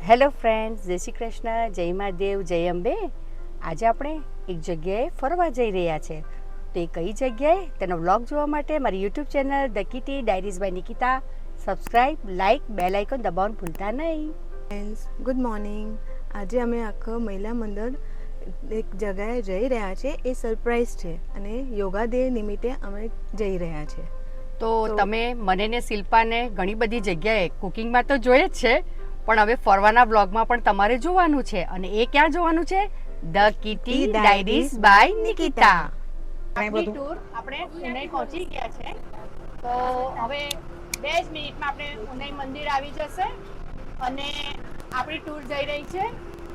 Hello friends, જય શ્રી કૃષ્ણ, જય મહાદેવ, જય અંબે. આજે આપણે એક જગ્યાએ ફરવા જઈ રહ્યા છે. તો એ કઈ જગ્યાએ તેનો વ્લોગ જોવા માટે મારી YouTube channel the kitty diaries by Nikita subscribe, like, bell icon દબાવવાનું ભૂલતા નહીં. Friends, good morning. આજે અમે આખો મહિલા મંડળ એક જગ્યાએ જઈ રહ્યા છે. એ સરપ્રાઈઝ છે અને યોગા ડે નિમિત્તે અમે જઈ રહ્યા છે. તો તમે મને ને શિલ્પાને ઘણી બધી જગ્યાએ કુકિંગમાં તો જોઈએ જ છે, પણ હવે ફરવાના બ્લોગમાં પણ તમારે જોવાનું છે. અને એ ક્યાં જોવાનું છે? The kitty diaries by Nikita. આપણી ટૂર આપણે ઉનાઈ પહોંચી ગયા છે. તો હવે 2 જ મિનિટમાં આપણે ઉનાઈ મંદિર આવી જશે અને આપણી ટૂર જઈ રહી છે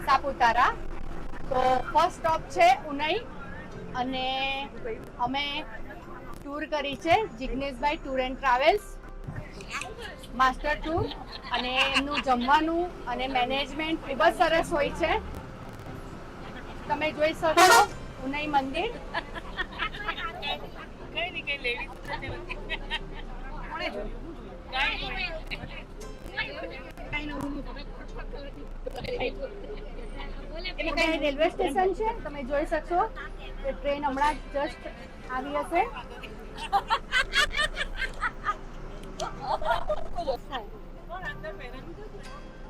સાપુતારા. તો ફર્સ્ટ સ્ટોપ છે ઉનાઈ અને અમે ટૂર કરી છે Jigneshbhai tour and travels master tour, અને એમનું જમવાનું અને મેનેજમેન્ટ ખૂબ જ સરસ હોય છે. તમે જોઈ શકો ઉનાઈ મંદિર. રેલવે સ્ટેશન છે, તમે જોઈ શકશો કે ટ્રેન હમણાં જસ્ટ આવી હશે.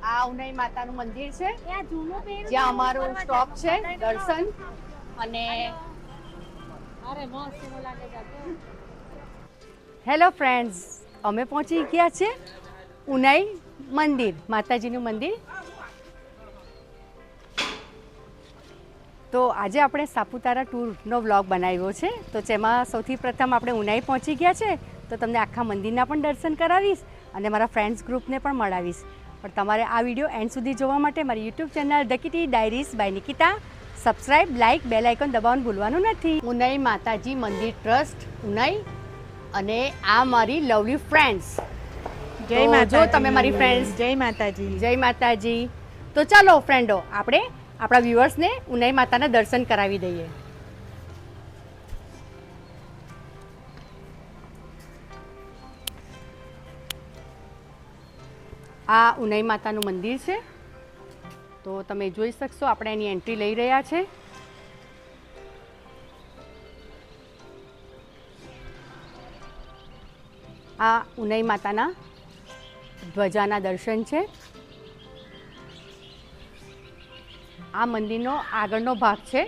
આ ઉનાઈ માતાનું મંદિર છે જ્યાં અમારું સ્ટોપ છે દર્શન. અને હેલો ફ્રેન્ડ્સ, અમે પહોંચી ગયા છે ઉનાઈ મંદિર, માતાજીનું મંદિર. તો આજે આપણે સાપુતારા ટૂરનો વ્લોગ બનાવ્યો છે. તો જેમાં સૌથી પ્રથમ આપણે ઉનાઈ પહોંચી ગયા છે, તો તમને આખા મંદિરના પણ દર્શન કરાવીશ અને મારા ફ્રેન્ડ્સ ગ્રુપને પણ મળાવીશ. પણ તમારે આ વિડીયો એન્ડ સુધી જોવા માટે મારી YouTube channel the kitty diaries by Nikita subscribe, like, bell icon દબાવવાનું ભૂલવાનું નથી. ઉનાઈ માતાજી મંદિર ટ્રસ્ટ ઉનાઈ, અને આ મારી લવલી ફ્રેન્ડ્સ. જય માતા. જો તમે મારી ફ્રેન્ડ્સ, જય માતાજી. જય માતાજી. તો ચાલો ફ્રેન્ડો, આપણે આપણા વ્યુઅર્સને ઉનાઈ માતાના દર્શન કરાવી દઈએ. આ ઉનાઈ માતાનું મંદિર છે. તો તમે જોઈ શકશો આપણે એની એન્ટ્રી લઈ રહ્યા છે. આ ઉનાઈ માતાના ધ્વજાના દર્શન છે. આ મંદિરનો આગળનો ભાગ છે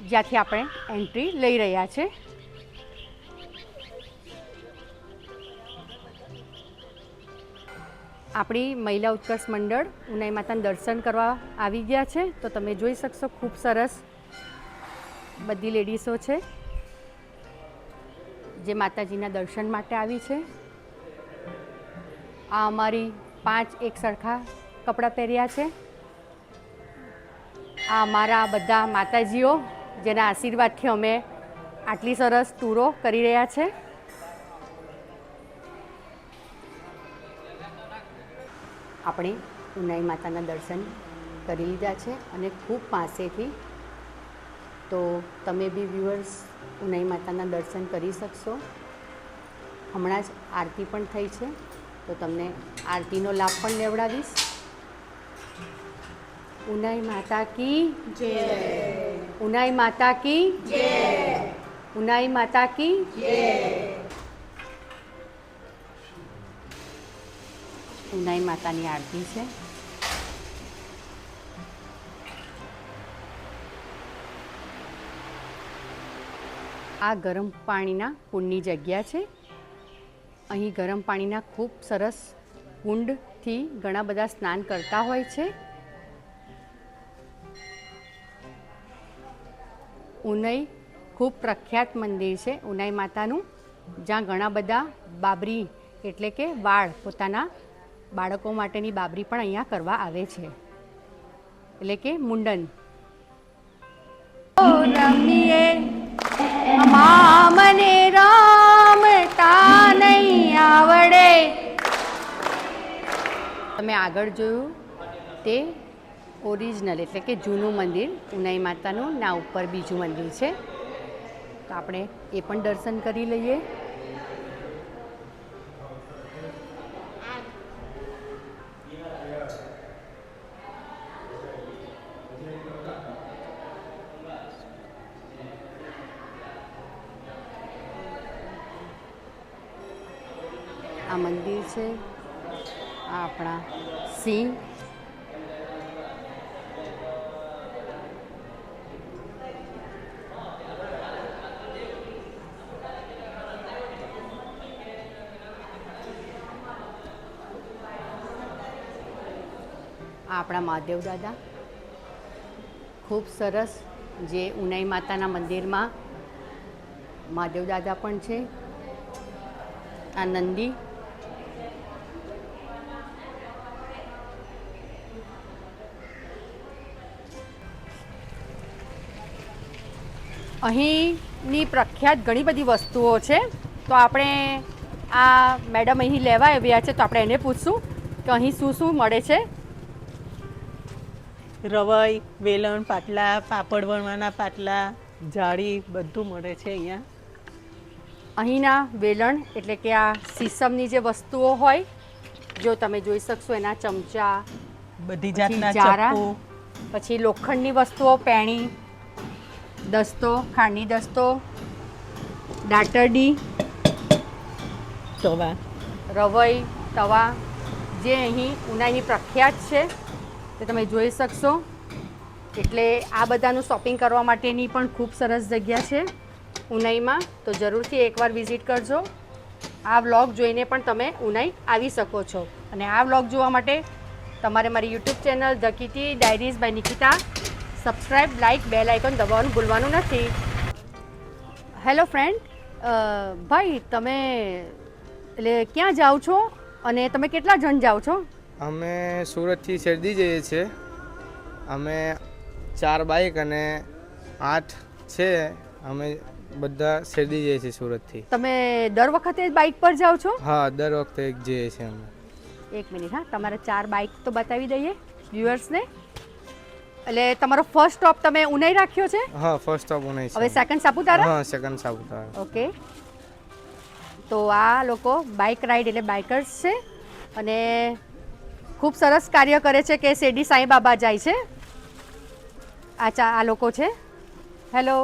જ્યાંથી આપણે એન્ટ્રી લઈ રહ્યા છે. આપણી મહિલા ઉત્કર્ષ મંડળ ઉનાઈ માતાના દર્શન કરવા આવી ગયા છે. તો તમે જોઈ શકશો ખૂબ સરસ બધી લેડીઝો છે જે માતાજીના દર્શન માટે આવી છે. આ અમારી 5 એક સરખા કપડાં પહેર્યા છે. આ અમારા બધા માતાજીઓ જેના આશીર્વાદથી અમે આટલી સરસ ટૂરો કરી રહ્યા છે. આપણે ઉનાઈ માતાના દર્શન કરી લીધા છે અને ખૂબ પાસેથી. તો તમે બી વ્યુઅર્સ ઉનાઈ માતાના દર્શન કરી શકશો. હમણાં જ આરતી પણ થઈ છે, તો તમને આરતીનો લાભ પણ લેવડાવીશ. ઉનાઈ માતા કી જય. ઉનાઈ માતા કી જય. ઉનાઈ માતા કી જય. ઉનાઈ માતાની આરતી છે. આ ગરમ પાણીના કુંડની જગ્યા છે. અહીં ગરમ પાણીના ખૂબ સરસ કુંડથી ઘણા બધા સ્નાન કરતા હોય છે. ઉનાઈ ખૂબ પ્રખ્યાત મંદિર છે ઉનાઈ માતાનું, જ્યાં ઘણા બધા બાબરી એટલે કે વાળ, પોતાના બાળકો માટેની બાબરી પણ અહીંયા કરવા આવે છે, એટલે કે મુંડન. રમીએ મને રમતા નહીં આવડે. તમે આગળ જોયું તે ઓરિજિનલ એટલે કે જૂનું મંદિર ઉનાઈ માતાનું, ના ઉપર બીજું મંદિર છે. તો આપણે એ પણ દર્શન કરી લઈએ. આ મંદિર છે, આ આપણા સિંહ. આ આપણા મહાદેવ દાદા ખૂબ સરસ, જે ઉનાઈ માતાના મંદિરમાં મહાદેવ દાદા પણ છે. આ નંદી, અહીંની પ્રખ્યાત ઘણી બધી વસ્તુઓ છે. તો આપણે આ મેડમ અહીં લેવા આવ્યા છે, તો આપણે એને પૂછશું કે અહીં શું શું મળે છે. રવાઈ, વેલણ, પાટલા, પાપડ વણવાના પાટલા, જાળી બધું મળે છે અહીંયા. અહીંના વેલણ એટલે કે આ સીસમની જે વસ્તુઓ હોય, જો તમે જોઈ શકશો, એના ચમચા, બધી પછી જાતના જારા, ચપ્પુ, પછી લોખંડની વસ્તુઓ, પેણી, દસ્તો, ખાંડની દસ્તો, દાટરડી, તવા, રવઈ, તવા, જે અહીં ઉનાઈની પ્રખ્યાત છે તે તમે જોઈ શકશો. એટલે આ બધાનું શોપિંગ કરવા માટેની પણ ખૂબ સરસ જગ્યા છે ઉનાઈમાં. તો જરૂરથી એકવાર વિઝિટ કરજો. આ વ્લોગ જોઈને પણ તમે ઉનાઈ આવી શકો છો. અને આ વ્લોગ જોવા માટે તમારે મારી YouTube channel the kitty diaries by Nikita subscribe, like, bell icon દબાવવાનું ભૂલવાનું નથી. હેલો ફ્રેન્ડ, ભાઈ તમે એટલે ક્યાં જાઓ છો અને તમે કેટલા જણ જાઓ છો? અમે સુરતથી શેરડી જઈએ છીએ. અમે 4 બાઇક અને 8 છે. અમે બધા શેરડી જઈએ છીએ સુરતથી. તમે દર વખતે બાઇક પર જાઓ છો? હા, દર વખતે જઈએ છીએ અમે. એક મિનિટ, હા, તમારા 4 બાઇક તો બતાવી દઈએ વ્યુઅર્સને. એટલે તમારો ફર્સ્ટ સ્ટોપ તમે ઉનાઈ રાખ્યો છે? હા, ફર્સ્ટ સ્ટોપ ઉનાઈ છે. હવે સેકન્ડ સાપુતારા? હા, સેકન્ડ સાપુતારા. ઓકે. તો આ લોકો બાઇક રાઇડ એટલે બાઇકર્સ છે અને ખૂબ સરસ કાર્ય કરે છે કે શેરડી સાંઈ બાબા જાય છે. આ લોકો છે. હેલો.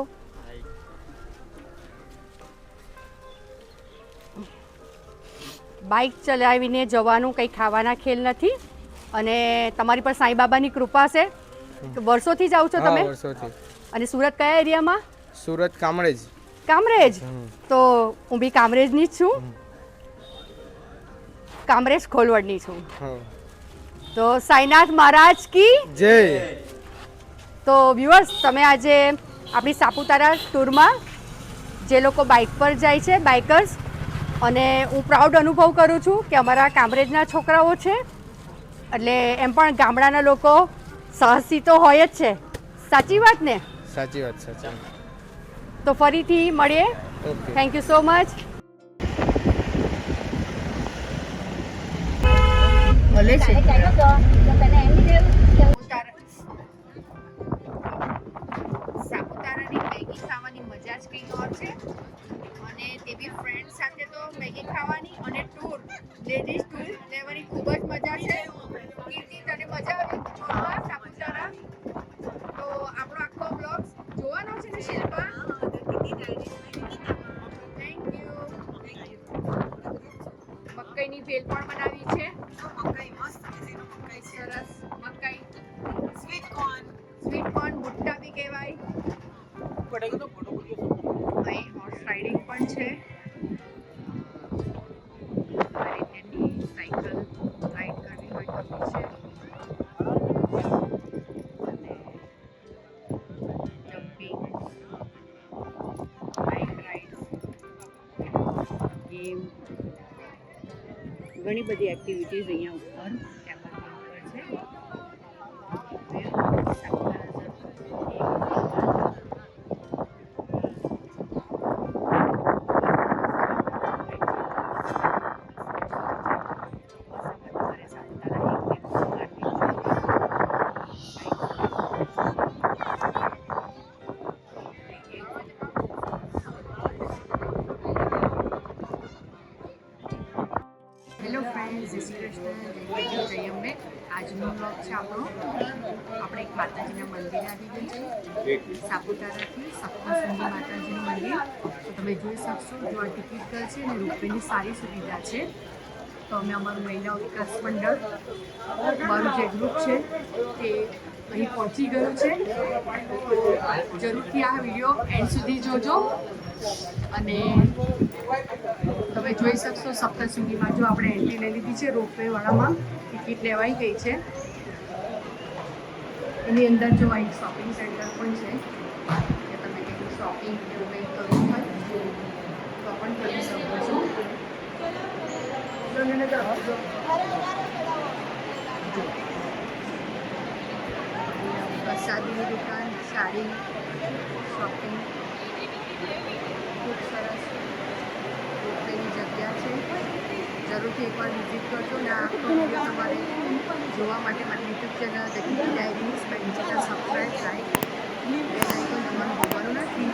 બાઇક ચલાવીને જવાનું કંઈ ખાવાના ખેલ નથી. અને તમારી પર સાંઈ બાબાની કૃપા છે. વર્ષોથી જાઓ છો તમે? હા, વર્ષોથી. અને સુરત કયા એરિયામાં? સુરત કામરેજ. કામરેજ? તો હું બી કામરેજની જ છું. કામરેજ ખોલવડની છું. હા. તો સાઈનાથ મહારાજ કી જય. તો વ્યુઅર્સ, તમે આજે આપણી સાપુતારા ટૂરમાં જે લોકો બાઇક પર જાય છે, બાઇકર્સ, અને હું પ્રાઉડ અનુભવ કરું છું કે અમારા કામરેજના છોકરાઓ છે. એટલે એમ પણ ગામડાના લોકો સાહસી તો હોય જ છે. સાચી વાત ને? સાચી વાત, સાચી. તો ફરીથી મળીએ. Okay. Thank you so much. ભલે છે. સાપુતારાની મેગી ખાવાની મજા જ કંઈ ઓર છે. અને તે બી ફ્રેન્ડ સાથે તો મેગી ખાવાની અને ટૂર, લેડીઝ ટૂર લેવાની ખૂબ જ મજા છે. કીર્તિ, તને મજા આવી ટૂરમાં સાપુતારા? તો આપણો આખો બ્લોગ જોવાનો છે ને શિલ્પા? Thank you. મકાઈની ભેલ પણ બનાવી છે. સરસ. મકાઈ, સ્વીટ કોર્ન, ભુટ્ટા બી કહેવાય. અહીં હોર્સ રાઇડિંગ પણ છે. આ રીતેની સાયકલ રાઇડ કરવી હોય તો બી છે. અને જમ્પિંગ, બાઇક રાઇડ, ગેમ, ઘણી બધી એક્ટિવિટીઝ અહીંયા ઉપર ટેબલમાં ઉપર છે. સાપુતારા જરૂર હેલો ફ્રેન્ડ્સ, જય શ્રી કૃષ્ણ, જય અંબે. આજનો બ્લોગ છે આપણો. આપણે એક માતાજીના મંદિરે આવી ગઈ છે સાપુતારાથી, સપ્તશૃંગી માતાજીનું મંદિર. તો તમે જોઈ શકશો, જો આ ટિકિટ ઘર છે અને રોપવેની સારી સુવિધા છે. તો અમે અમારું મહિલા વિકાસ મંડળ મારું જે ગ્રુપ છે તે અહીં પહોંચી ગયું છે. જરૂરથી આ વિડીયો એન્ડ સુધી જોજો અને તમે જોઈ શકશો સપ્તશૃંગીમાં જો આપણે એન્ટ્રી લઈ લીધી છે રોપવે વાળામાં ટિકિટ લેવાઈ ગઈ છે. એની અંદર જો અહીં શોપિંગ સેન્ટર પણ છે કે તમે કંઈક શોપિંગ એવું કંઈક કરવું હોય તો પણ કરી શકો છો. પ્રસાદીની દુકાન, સાડી, શોપિંગ ખૂબ સરસ રોપવેની જગ્યા છે. જરૂરથી એકવાર વિઝિટ કરજો ને આખો વિડીયો તમારે જોવા માટે મારી YouTube channel the Kitty Diaries by Nikita subscribe થાય બેલ આઇકોન તમારું હોવાનું નથી.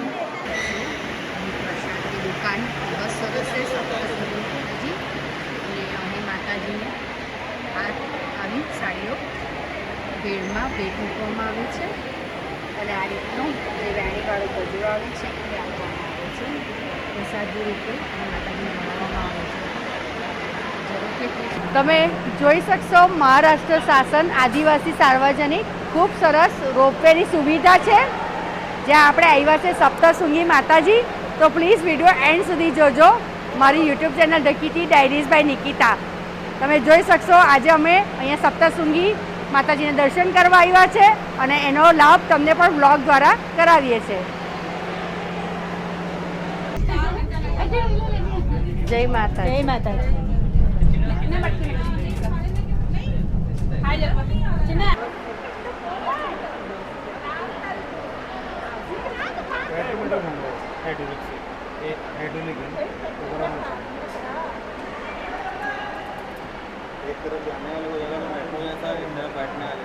પ્રસાદની દુકાન બસ સરસ છે સપ્તશૃંગી માતાજી અને અહીં માતાજીને આવી સાડીઓ ભેળમાં ભેટ મૂકવામાં આવે છે અને આ રીતનું જે વેણીવાળું ગજરો આવે છે એ આપવામાં આવે છે પ્રસાદી રૂપે અને માતાજીને બનાવવામાં આવે છે. તમે જોઈ શકશો મહારાષ્ટ્ર શાસન આદિવાસી સાર્વજનિક ખૂબ સરસ રોપવેની સુવિધા છે જ્યાં આપણે આવ્યા છે સપ્તશૃંગી માતાજી. તો પ્લીઝ વિડીયો એન્ડ સુધી જોજો. મારી YouTube channel the Kitty Diaries by Nikita. તમે જોઈ શકશો આજે અમે અહીંયા સપ્તશૃંગી માતાજીને દર્શન કરવા આવ્યા છે અને એનો લાભ તમને પણ બ્લોગ દ્વારા કરાવીએ છીએ. જય માતા. જય માતાજી. एक तरफ जाने वाले को जगह में मेट्रो जैसा है, इधर बैठने वाले